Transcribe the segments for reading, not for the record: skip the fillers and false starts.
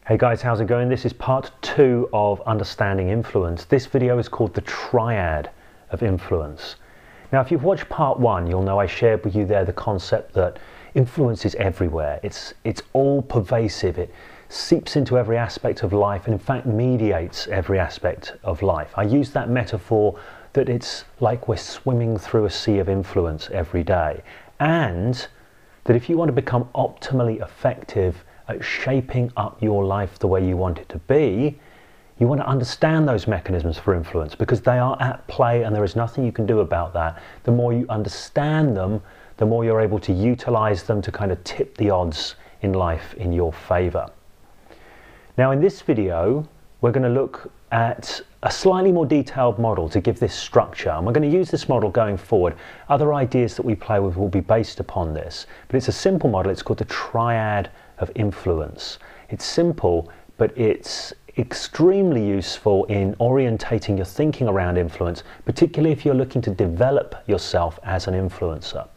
Hey guys, how's it going? This is part 2 of Understanding Influence. This video is called the Triad of Influence. Now, if you've watched part 1, you'll know I shared with you there the concept that influence is everywhere. It's all pervasive. It seeps into every aspect of life and in fact mediates every aspect of life. I use that metaphor that it's like we're swimming through a sea of influence every day, and that if you want to become optimally effective at shaping up your life the way you want it to be, you want to understand those mechanisms for influence because they are at play and there is nothing you can do about that. The more you understand them, the more you're able to utilize them to kind of tip the odds in life in your favor. Now in this video, we're going to look at a slightly more detailed model to give this structure, and we're going to use this model going forward. Other ideas that we play with will be based upon this, but it's a simple model. It's called the Triad of Influence. It's simple, but it's extremely useful in orientating your thinking around influence, particularly if you're looking to develop yourself as an influencer.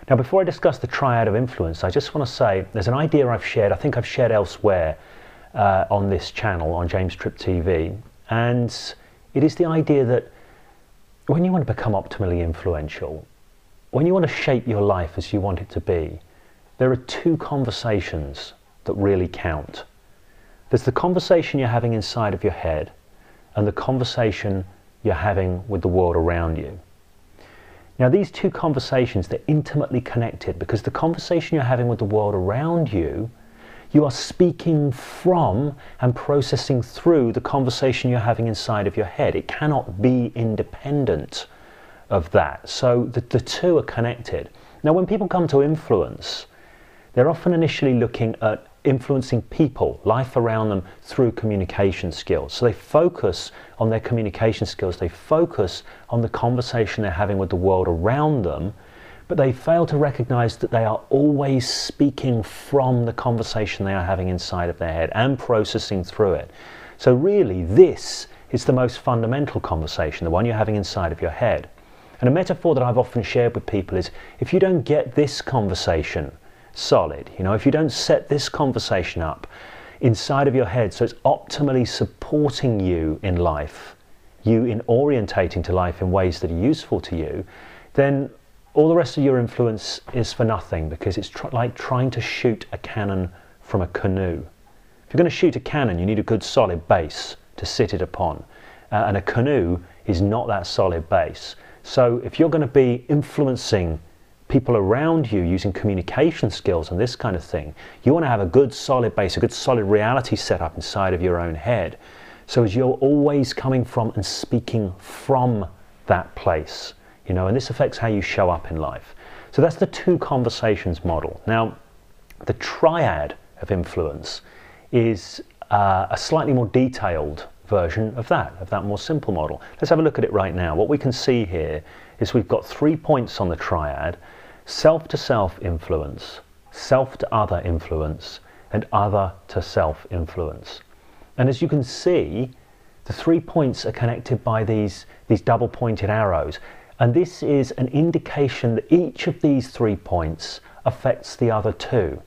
Now, before I discuss the Triad of Influence, I just want to say there's an idea I've shared, I think I've shared elsewhere on this channel, on James Tripp TV, and it is the idea that when you want to become optimally influential, when you want to shape your life as you want it to be, there are two conversations that really count. There's the conversation you're having inside of your head and the conversation you're having with the world around you. Now, these two conversations, they're intimately connected because the conversation you're having with the world around you, you are speaking from and processing through the conversation you're having inside of your head. It cannot be independent of that. So the two are connected. Now, when people come to influence, they're often initially looking at influencing people, life around them, through communication skills. So they focus on their communication skills, they focus on the conversation they're having with the world around them, but they fail to recognize that they are always speaking from the conversation they are having inside of their head and processing through it. So really, this is the most fundamental conversation, the one you're having inside of your head. And a metaphor that I've often shared with people is, if you don't get this conversation solid, if you don't set this conversation up inside of your head so it's optimally supporting you in life, you in orientating to life in ways that are useful to you, then all the rest of your influence is for nothing, because it's like trying to shoot a cannon from a canoe. If you're going to shoot a cannon, you need a good solid base to sit it upon, and a canoe is not that solid base. So if you're going to be influencing people around you using communication skills and this kind of thing, you want to have a good solid base, a good solid reality set up inside of your own head, so as you're always coming from and speaking from that place, and this affects how you show up in life. So that's the two conversations model. Now, the Triad of Influence is a slightly more detailed version of that more simple model. Let's have a look at it right now. What we can see here is we've got 3 points on the triad: self-to-self influence, self-to-other influence, and other-to-self influence. And as you can see, the 3 points are connected by these double-pointed arrows. And this is an indication that each of these 3 points affects the other 2.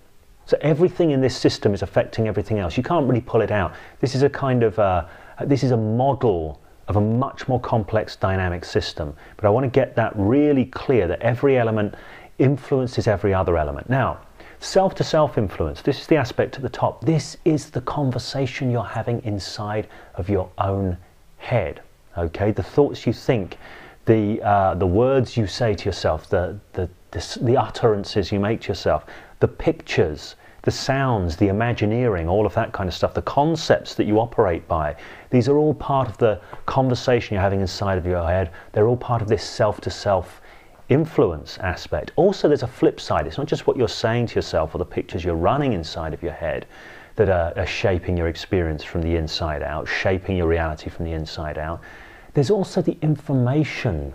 So everything in this system is affecting everything else. You can't really pull it out. This is a kind of this is a model of a much more complex dynamic system. But I want to get that really clear, that every element influences every other element. Now, self-to-self influence, this is the aspect at the top. This is the conversation you're having inside of your own head. Okay, the thoughts you think, the words you say to yourself, the utterances you make to yourself, the pictures, the sounds, the imagineering, all of that kind of stuff, the concepts that you operate by. These are all part of the conversation you're having inside of your head. They're all part of this self-to-self influence aspect. Also, there's a flip side. It's not just what you're saying to yourself or the pictures you're running inside of your head that are shaping your experience from the inside out, shaping your reality from the inside out. There's also the information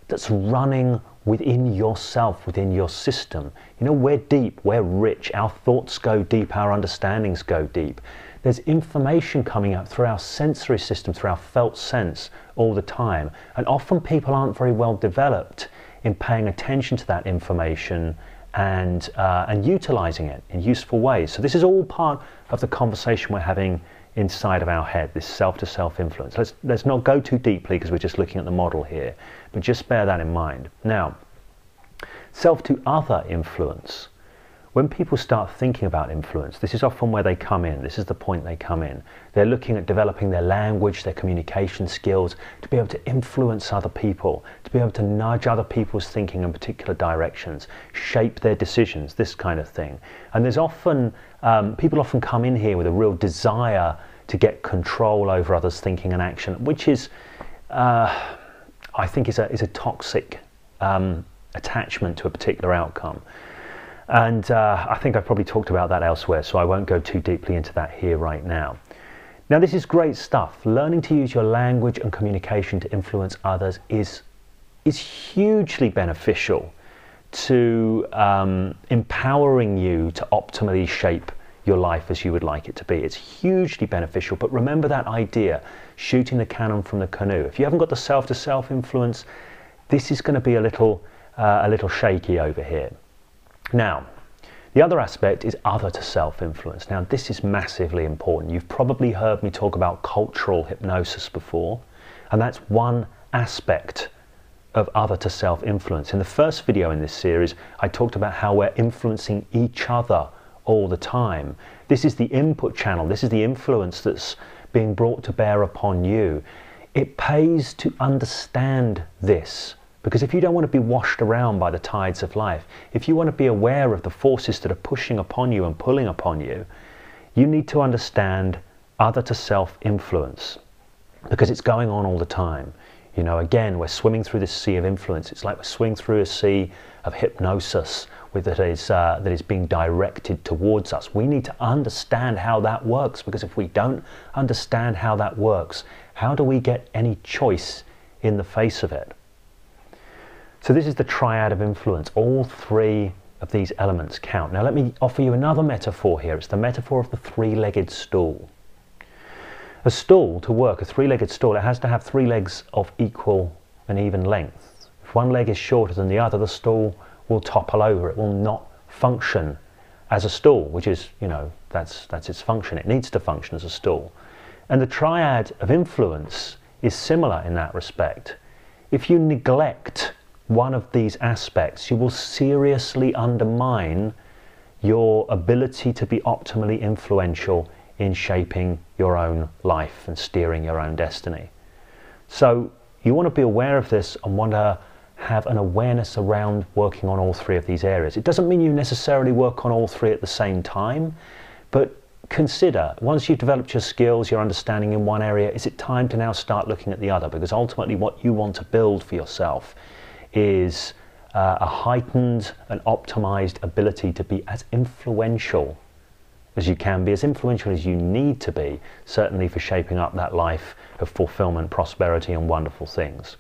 that's running within yourself, within your system. We're deep, we're rich, our thoughts go deep, our understandings go deep. There's information coming up through our sensory system, through our felt sense all the time. And often people aren't very well developed in paying attention to that information and utilizing it in useful ways. So this is all part of the conversation we're having inside of our head, this self-to-self influence. Let's not go too deeply because we're just looking at the model here, but just bear that in mind. Now, self-to-other influence. When people start thinking about influence, this is often where they come in. This is the point they come in. They're looking at developing their language, their communication skills, to be able to influence other people, to be able to nudge other people's thinking in particular directions, shape their decisions, this kind of thing. And there's often, people often come in here with a real desire to get control over others' thinking and action, which is, I think is a toxic attachment to a particular outcome. And I think I've probably talked about that elsewhere, so I won't go too deeply into that here right now. Now, this is great stuff. Learning to use your language and communication to influence others is hugely beneficial to empowering you to optimally shape your life as you would like it to be. It's hugely beneficial, but remember that idea, shooting the cannon from the canoe. If you haven't got the self-to-self influence, this is going to be a little shaky over here. Now, the other aspect is other to self-influence. Now, this is massively important. You've probably heard me talk about cultural hypnosis before, and that's one aspect of other to self-influence. In the first video in this series, I talked about how we're influencing each other all the time. This is the input channel. This is the influence that's being brought to bear upon you. It pays to understand this. Because if you don't want to be washed around by the tides of life, if you want to be aware of the forces that are pushing upon you and pulling upon you, you need to understand other to self-influence, because it's going on all the time. You know, again, we're swimming through this sea of influence. It's like we're swimming through a sea of hypnosis that is being directed towards us. We need to understand how that works, because if we don't understand how that works, how do we get any choice in the face of it? So this is the triad of influence. All three of these elements count. Now let me offer you another metaphor here. It's the metaphor of the three-legged stool. A stool, to work, a three-legged stool, it has to have three legs of equal and even length. If one leg is shorter than the other, the stool will topple over. It will not function as a stool, which is, you know, that's its function. It needs to function as a stool. And the triad of influence is similar in that respect. If you neglect one of these aspects, you will seriously undermine your ability to be optimally influential in shaping your own life and steering your own destiny. So you want to be aware of this and want to have an awareness around working on all three of these areas. It doesn't mean you necessarily work on all three at the same time, but consider, once you've developed your skills, your understanding in one area, is it time to now start looking at the other? Because ultimately what you want to build for yourself is a heightened and optimized ability to be as influential as you can be, as influential as you need to be, certainly for shaping up that life of fulfillment, prosperity, and wonderful things.